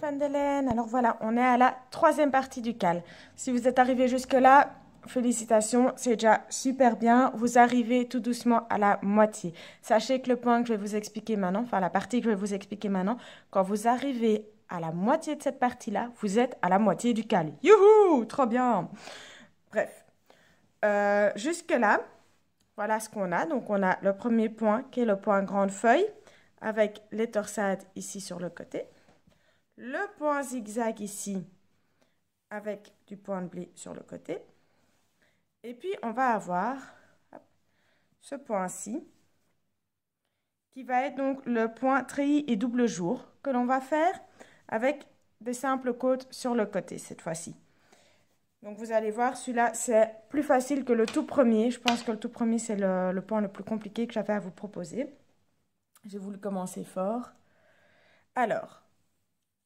De laine. Alors voilà, on est à la troisième partie du cal. Si vous êtes arrivé jusque là, félicitations, c'est déjà super bien. Vous arrivez tout doucement à la moitié. Sachez que le point que je vais vous expliquer maintenant, enfin la partie que je vais vous expliquer maintenant, quand vous arrivez à la moitié de cette partie-là, vous êtes à la moitié du cal. Youhou, trop bien. Bref, jusque là, voilà ce qu'on a. Donc on a le premier point qui est le point grande feuille avec les torsades ici sur le côté. Le point zigzag ici avec du point de blé sur le côté. Et puis, on va avoir ce point-ci qui va être donc le point treillis et double jour que l'on va faire avec des simples côtes sur le côté cette fois-ci. Donc, vous allez voir, celui-là, c'est plus facile que le tout premier. Je pense que le tout premier, c'est le point le plus compliqué que j'avais à vous proposer. J'ai voulu commencer fort. Alors,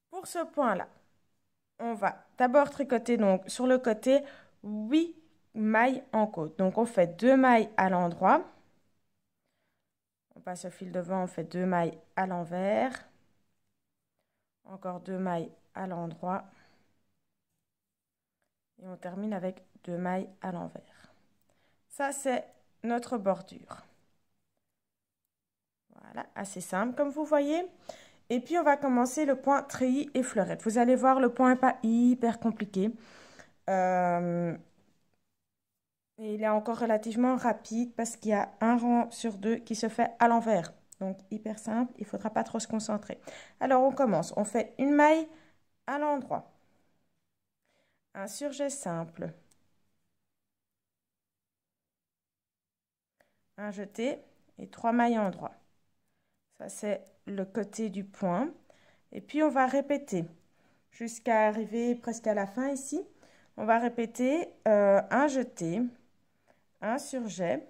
pour ce point-là, on va d'abord tricoter donc sur le côté 8 mailles en côte. Donc on fait 2 mailles à l'endroit. On passe au fil devant, on fait 2 mailles à l'envers. Encore 2 mailles à l'endroit. Et on termine avec 2 mailles à l'envers. Ça, c'est notre bordure. Voilà, assez simple comme vous voyez. Et puis, on va commencer le point treillis et fleurette. Vous allez voir, le point n'est pas hyper compliqué. Et il est encore relativement rapide parce qu'il y a un rang sur 2 qui se fait à l'envers. Donc, hyper simple, il ne faudra pas trop se concentrer. Alors, on commence. On fait une maille à l'endroit. Un surjet simple. Un jeté et 3 mailles en endroit. Ça, c'est le côté du point. Et puis, on va répéter jusqu'à arriver presque à la fin ici. On va répéter un jeté, un surjet.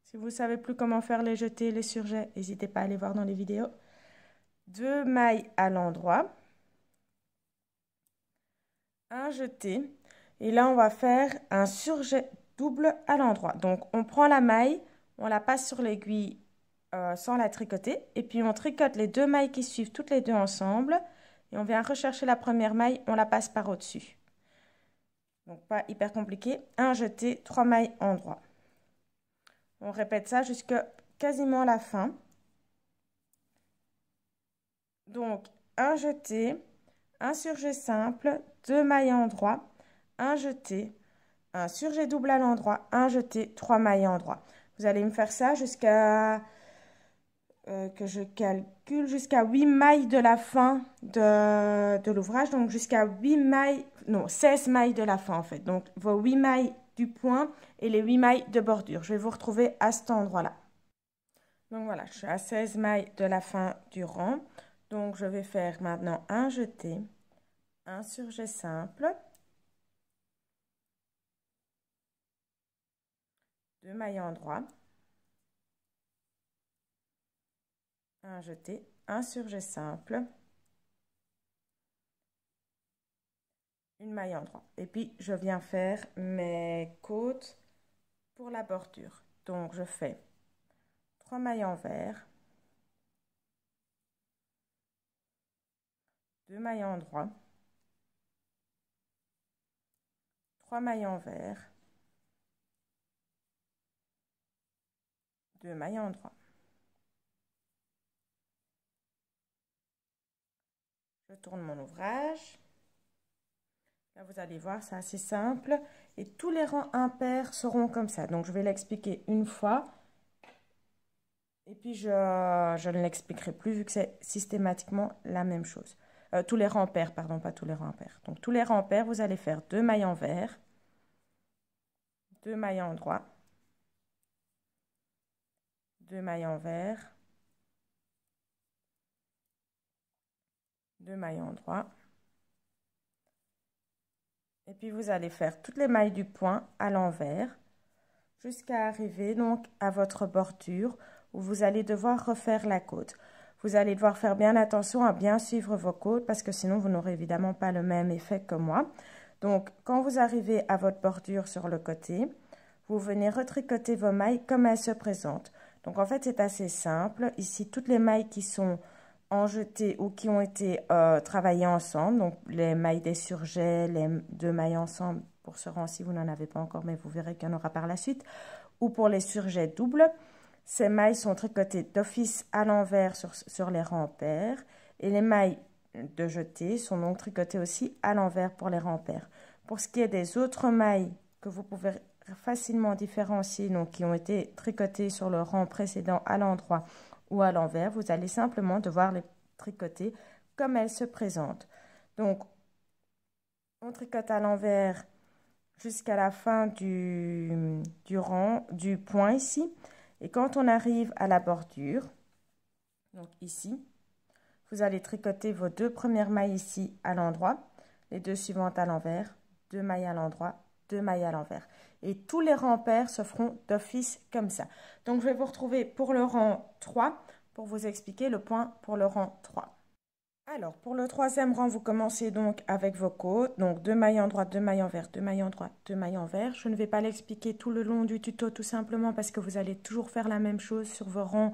Si vous ne savez plus comment faire les jetés et les surjets, n'hésitez pas à aller voir dans les vidéos. 2 mailles à l'endroit. Un jeté. Et là, on va faire un surjet double à l'endroit. Donc, on prend la maille, on la passe sur l'aiguille sans la tricoter. Et puis, on tricote les 2 mailles qui suivent toutes les deux ensemble. Et on vient rechercher la première maille, on la passe par au-dessus. Donc, pas hyper compliqué. Un jeté, 3 mailles en droit. On répète ça jusqu'à quasiment la fin. Donc, un jeté, un surjet simple, 2 mailles en droit, un jeté, un surjet double à l'endroit, un jeté, 3 mailles en droit. Vous allez me faire ça jusqu'à, que je calcule, jusqu'à 8 mailles de la fin de l'ouvrage. Donc, jusqu'à 8 mailles, non, 16 mailles de la fin en fait. Donc, vos 8 mailles du point et les 8 mailles de bordure. Je vais vous retrouver à cet endroit-là. Donc, voilà, je suis à 16 mailles de la fin du rang. Donc, je vais faire maintenant un jeté, un surjet simple, 2 mailles en droit, un jeté, un surjet simple, une maille en droit. Et puis, je viens faire mes côtes pour la bordure. Donc, je fais 3 mailles envers, 2 mailles en droit, 3 mailles envers, 2 mailles en droit. Je tourne mon ouvrage. Là, vous allez voir, c'est assez simple. Et tous les rangs impairs seront comme ça. Donc, je vais l'expliquer une fois. Et puis, je ne l'expliquerai plus vu que c'est systématiquement la même chose. Tous les rangs pairs, pardon, pas tous les rangs impairs. Donc, tous les rangs pairs, vous allez faire 2 mailles envers, 2 mailles en droit, 2 mailles envers, 2 mailles en droit. Et puis, vous allez faire toutes les mailles du point à l'envers jusqu'à arriver donc à votre bordure où vous allez devoir refaire la côte. Vous allez devoir faire bien attention à bien suivre vos côtes parce que sinon, vous n'aurez évidemment pas le même effet que moi. Donc, quand vous arrivez à votre bordure sur le côté, vous venez retricoter vos mailles comme elles se présentent. Donc, en fait, c'est assez simple. Ici, toutes les mailles qui sont en jeté ou qui ont été travaillées ensemble, donc les mailles des surjets, les deux mailles ensemble, pour ce rang-ci, vous n'en avez pas encore, mais vous verrez qu'il y en aura par la suite, ou pour les surjets doubles. Ces mailles sont tricotées d'office à l'envers sur les rangs pairs, et les mailles de jeté sont donc tricotées aussi à l'envers pour les rangs pairs. Pour ce qui est des autres mailles que vous pouvez facilement différencier, donc qui ont été tricotées sur le rang précédent à l'endroit ou à l'envers, vous allez simplement devoir les tricoter comme elles se présentent. Donc, on tricote à l'envers jusqu'à la fin du rang, du point ici. Et quand on arrive à la bordure, donc ici, vous allez tricoter vos deux premières mailles ici à l'endroit, les deux suivantes à l'envers, deux mailles à l'endroit, deux mailles à l'envers. Et tous les rangs pairs se feront d'office comme ça. Donc, je vais vous retrouver pour le rang 3 pour vous expliquer le point pour le rang 3. Alors, pour le troisième rang, vous commencez donc avec vos côtes. Donc, deux mailles en droite, deux mailles envers, deux mailles en droite, deux mailles envers. Je ne vais pas l'expliquer tout le long du tuto, tout simplement parce que vous allez toujours faire la même chose sur vos rangs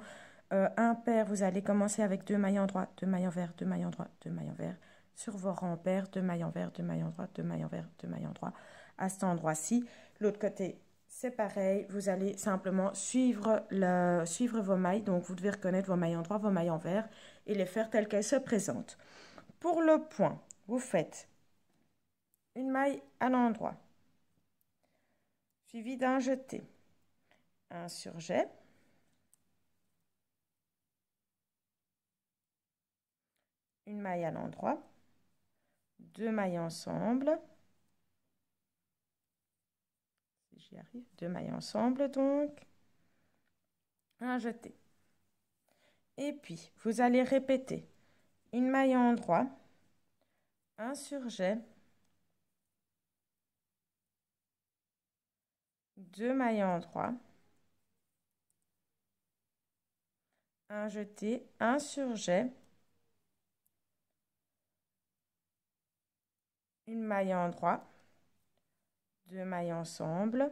impairs. Vous allez commencer avec deux mailles en droite, deux mailles envers, deux mailles en droite, deux mailles envers. Sur vos rangs pairs, deux mailles envers, deux mailles en droite, deux mailles envers, deux mailles en droite. À cet endroit-ci, l'autre côté, c'est pareil. Vous allez simplement suivre vos mailles. Donc, vous devez reconnaître vos mailles en droit, vos mailles envers et les faire telles qu'elles se présentent. Pour le point, vous faites une maille à l'endroit, suivi d'un jeté, un surjet, une maille à l'endroit, deux mailles ensemble, si j'y arrive, deux mailles ensemble donc, un jeté. Et puis, vous allez répéter une maille à l'endroit, un surjet, deux mailles à l'endroit, un jeté, un surjet, une maille à l'endroit, deux mailles ensemble,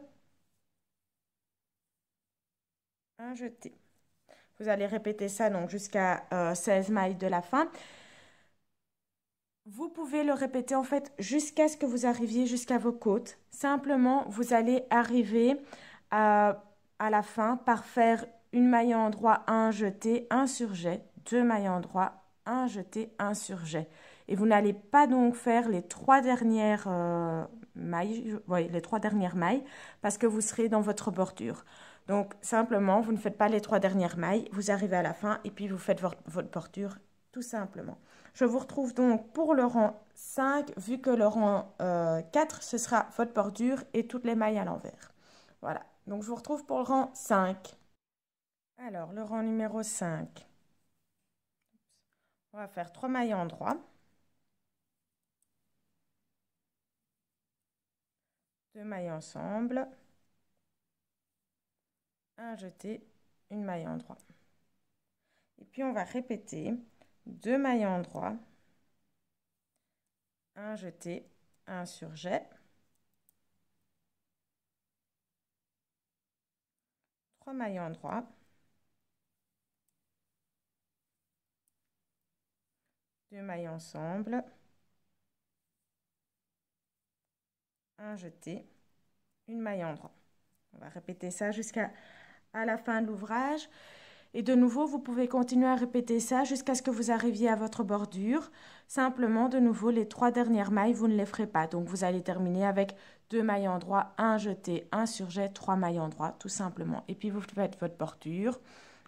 un jeté. Vous allez répéter ça donc jusqu'à 16 mailles de la fin. Vous pouvez le répéter en fait jusqu'à ce que vous arriviez jusqu'à vos côtes. Simplement, vous allez arriver à la fin par faire une maille en droit, un jeté, un surjet, deux mailles en droit, un jeté, un surjet. Et vous n'allez pas donc faire les trois dernières mailles, les trois dernières mailles, parce que vous serez dans votre bordure. Donc, simplement, vous ne faites pas les trois dernières mailles, vous arrivez à la fin et puis vous faites votre bordure tout simplement. Je vous retrouve donc pour le rang 5, vu que le rang 4, ce sera votre bordure et toutes les mailles à l'envers. Voilà, donc je vous retrouve pour le rang 5. Alors, le rang numéro 5. On va faire 3 mailles en droit. Deux mailles ensemble. Un jeté, une maille en droit. Et puis, on va répéter deux mailles en droit. Un jeté, un surjet. Trois mailles en droit. Deux mailles ensemble, un jeté, une maille en droit. On va répéter ça jusqu'à la fin de l'ouvrage. Et de nouveau, vous pouvez continuer à répéter ça jusqu'à ce que vous arriviez à votre bordure. Simplement, de nouveau, les trois dernières mailles, vous ne les ferez pas. Donc, vous allez terminer avec deux mailles en droit, un jeté, un surjet, trois mailles en droit, tout simplement. Et puis, vous faites votre bordure.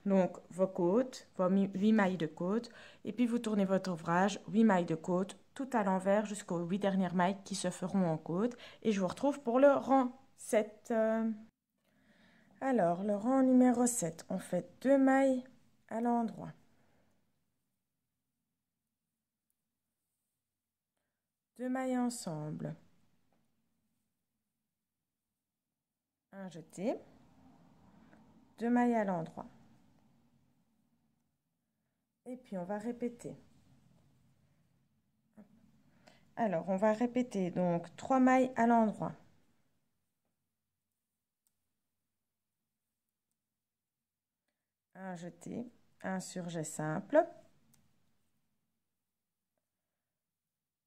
Donc, vos côtes, vos 8 mailles de côte. Et puis, vous tournez votre ouvrage, 8 mailles de côte, tout à l'envers jusqu'aux 8 dernières mailles qui se feront en côte. Et je vous retrouve pour le rang 7. Alors, le rang numéro 7, on fait 2 mailles à l'endroit. Deux mailles ensemble. Un jeté. Deux mailles à l'endroit. Et puis, on va répéter. Alors, on va répéter donc 3 mailles à l'endroit. Un jeté, un surjet simple,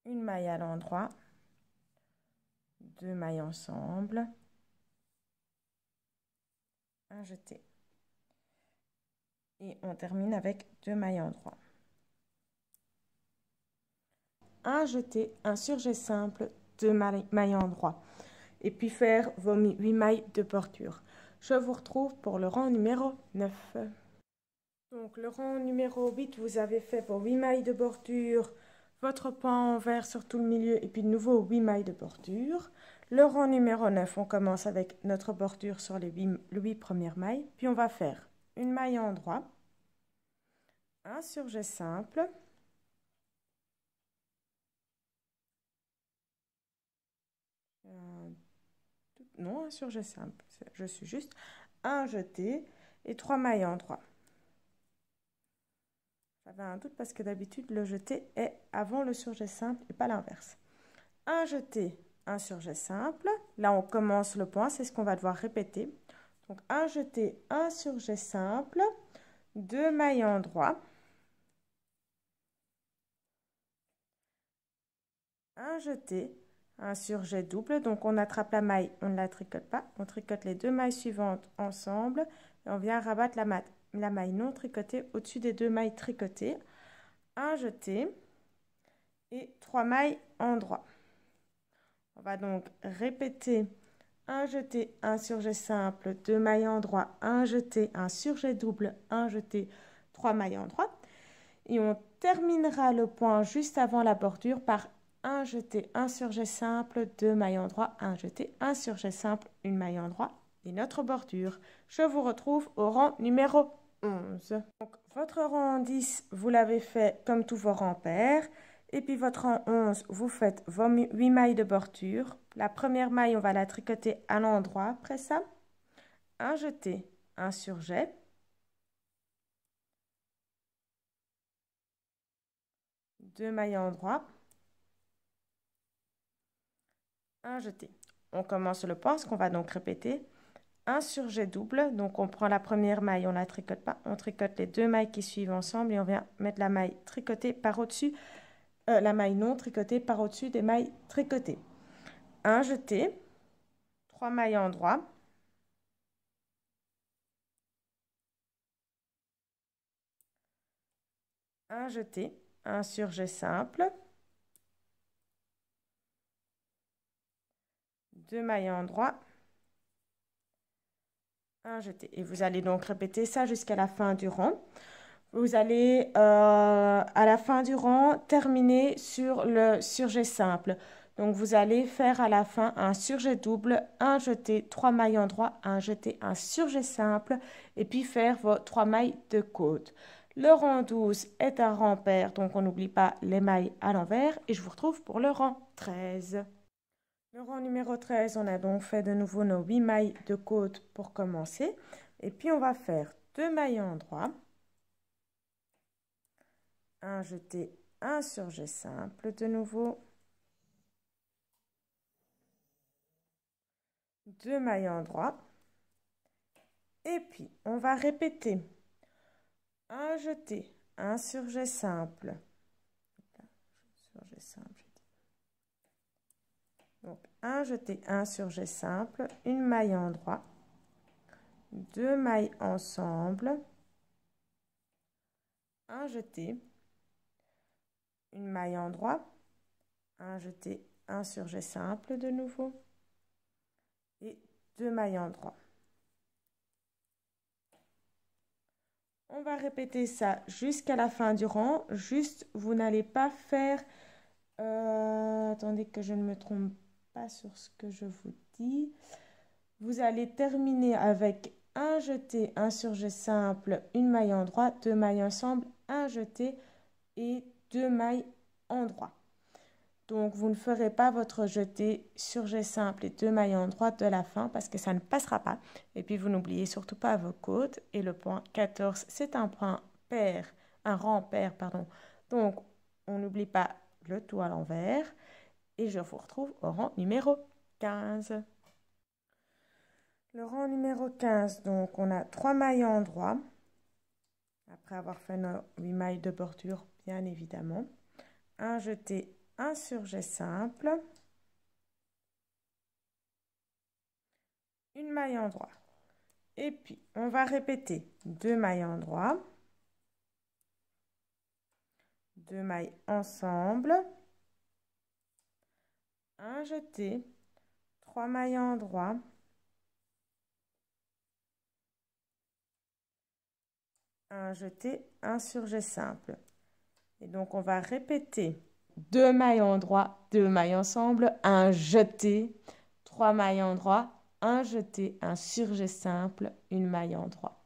une maille à l'endroit, 2 mailles ensemble, un jeté. Et on termine avec 2 mailles endroit. Un jeté, un surjet simple, 2 mailles endroit. Et puis faire vos 8 mailles de bordure. Je vous retrouve pour le rang numéro 9. Donc le rang numéro 8, vous avez fait vos 8 mailles de bordure, votre point envers sur tout le milieu et puis de nouveau 8 mailles de bordure. Le rang numéro 9, on commence avec notre bordure sur les 8 premières mailles. Puis on va faire une maille endroit, un surjet simple, non, un surjet simple, je suis juste, un jeté et 3 mailles endroit. J'avais un doute parce que d'habitude le jeté est avant le surjet simple et pas l'inverse. Un jeté, un surjet simple. Là on commence le point, c'est ce qu'on va devoir répéter. Donc un jeté, un surjet simple, 2 mailles endroit, un jeté, un surjet double. Donc on attrape la maille, on ne la tricote pas, on tricote les 2 mailles suivantes ensemble et on vient rabattre la maille non tricotée au-dessus des 2 mailles tricotées. Un jeté et 3 mailles endroit. On va donc répéter un jeté, un surjet simple, 2 mailles endroit, un jeté, un surjet double, un jeté, 3 mailles endroit. Et on terminera le point juste avant la bordure par un jeté, un surjet simple, 2 mailles endroit, un jeté, un surjet simple, une maille endroit et notre bordure. Je vous retrouve au rang numéro 11. Donc, votre rang 10, vous l'avez fait comme tous vos rangs pairs. Et puis votre rang 11, vous faites vos 8 mailles de bordure. La première maille, on va la tricoter à l'endroit. Après ça, un jeté, un surjet, 2 mailles endroit, un jeté. On commence le point, ce qu'on va donc répéter. Un surjet double, donc on prend la première maille, on ne la tricote pas, on tricote les 2 mailles qui suivent ensemble et on vient mettre la maille tricotée par au-dessus, la maille non tricotée par au-dessus des mailles tricotées. Un jeté, 3 mailles endroit, un jeté, un surjet simple, 2 mailles endroit, un jeté. Et vous allez donc répéter ça jusqu'à la fin du rang. Vous allez, à la fin du rang, terminer sur le surjet simple. Donc, vous allez faire à la fin un surjet double, un jeté, 3 mailles endroit, un jeté, un surjet simple, et puis faire vos 3 mailles de côte. Le rang 12 est un rang pair, donc on n'oublie pas les mailles à l'envers. Et je vous retrouve pour le rang 13. Le rang numéro 13, on a donc fait de nouveau nos 8 mailles de côte pour commencer. Et puis, on va faire 2 mailles endroit, un jeté, un surjet simple de nouveau, 2 mailles endroit, et puis on va répéter un jeté, un surjet simple, donc un jeté, un surjet simple, une maille endroit, 2 mailles ensemble, un jeté, une maille endroit, un jeté, un surjet simple de nouveau et 2 mailles endroit. On va répéter ça jusqu'à la fin du rang. Juste, vous n'allez pas faire... attendez que je ne me trompe pas sur ce que je vous dis. Vous allez terminer avec un jeté, un surjet simple, une maille endroit, 2 mailles ensemble, un jeté et 2 mailles endroit. Donc, vous ne ferez pas votre jeté, surjet simple et 2 mailles endroit de la fin parce que ça ne passera pas. Et puis, vous n'oubliez surtout pas vos côtes. Et le point 14, c'est un point pair, un rang pair, pardon. Donc, on n'oublie pas le tout à l'envers. et je vous retrouve au rang numéro 15. Le rang numéro 15, donc on a 3 mailles en droit, après avoir fait nos 8 mailles de bordure, bien évidemment. Un jeté, un surjet simple, une maille en droit. Et puis, on va répéter 2 mailles en droit, 2 mailles ensemble, un jeté, 3 mailles en droit, un jeté, un surjet simple. Et donc, on va répéter 2 mailles en droit, 2 mailles ensemble, un jeté, 3 mailles en droit, un jeté, un surjet simple, une maille en droit.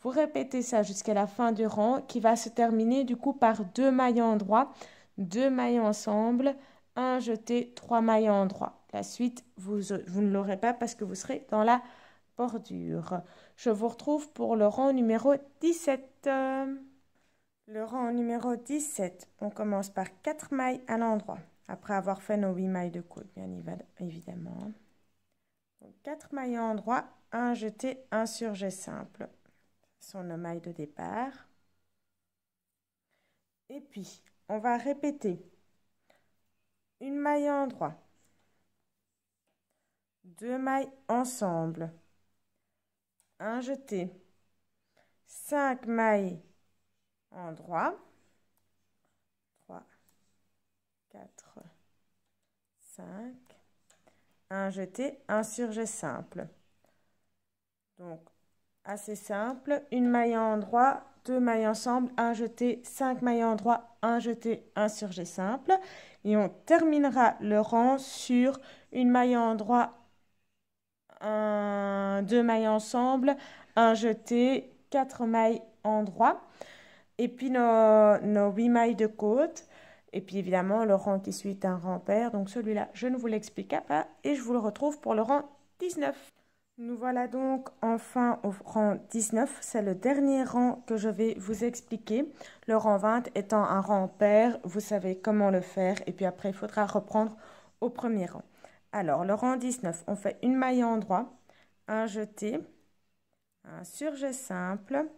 Vous répétez ça jusqu'à la fin du rang qui va se terminer du coup par 2 mailles en droit, 2 mailles ensemble, un jeté, 3 mailles en droit. La suite, vous ne l'aurez pas parce que vous serez dans la bordure. Je vous retrouve pour le rang numéro 17. Le rang numéro 17, on commence par 4 mailles à l'endroit, après avoir fait nos 8 mailles de coude, bien évidemment. Donc, 4 mailles à l'endroit, un jeté, un surjet simple. Ce sont nos mailles de départ. Et puis, on va répéter une maille à l'endroit, 2 mailles ensemble, un jeté, 5 mailles en droit, 3, 4, 5, un jeté, un surjet simple. Donc, assez simple, une maille en droit, 2 mailles ensemble, un jeté, 5 mailles en droit, un jeté, un surjet simple. Et on terminera le rang sur une maille en droit, 2 mailles ensemble, un jeté, 4 mailles en droit. Et puis nos 8 mailles de côte. Et puis évidemment, le rang qui suit est un rang pair. Donc celui-là, je ne vous l'explique pas. Et je vous le retrouve pour le rang 19. Nous voilà donc enfin au rang 19. C'est le dernier rang que je vais vous expliquer. Le rang 20 étant un rang pair. Vous savez comment le faire. Et puis après, il faudra reprendre au premier rang. Alors, le rang 19, on fait une maille en droit, un jeté, un surjet simple,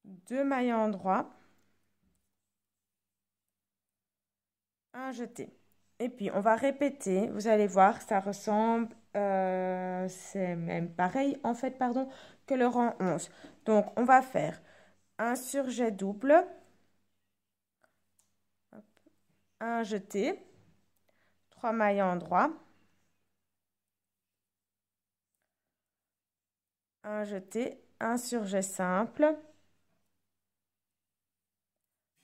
2 mailles en droit, un jeté. Et puis, on va répéter. Vous allez voir, ça ressemble, c'est même pareil, en fait, pardon, que le rang 11. Donc, on va faire un surjet double, un jeté, 3 mailles en droit, un jeté, un surjet simple,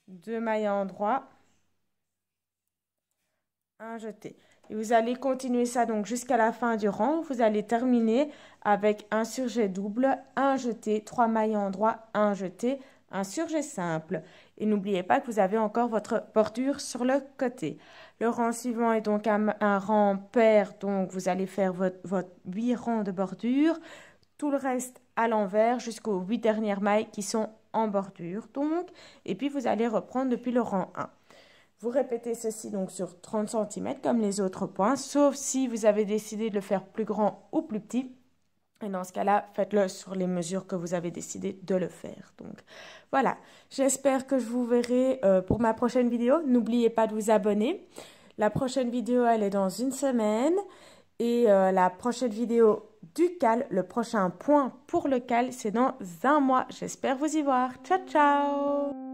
2 mailles en droit, un jeté. Et vous allez continuer ça donc jusqu'à la fin du rang. Vous allez terminer avec un surjet double, un jeté, 3 mailles en droit, un jeté, un surjet simple. Et n'oubliez pas que vous avez encore votre bordure sur le côté. Le rang suivant est donc un rang pair, donc vous allez faire votre 8 rangs de bordure. Tout le reste à l'envers jusqu'aux 8 dernières mailles qui sont en bordure. Donc, et puis vous allez reprendre depuis le rang 1. Vous répétez ceci donc sur 30 cm comme les autres points, sauf si vous avez décidé de le faire plus grand ou plus petit. Et dans ce cas-là, faites-le sur les mesures que vous avez décidé de le faire. Donc voilà, j'espère que je vous verrai pour ma prochaine vidéo. N'oubliez pas de vous abonner. La prochaine vidéo, elle est dans une semaine. Et la prochaine vidéo du cal, le prochain point pour le cal, c'est dans un mois. J'espère vous y voir. Ciao, ciao!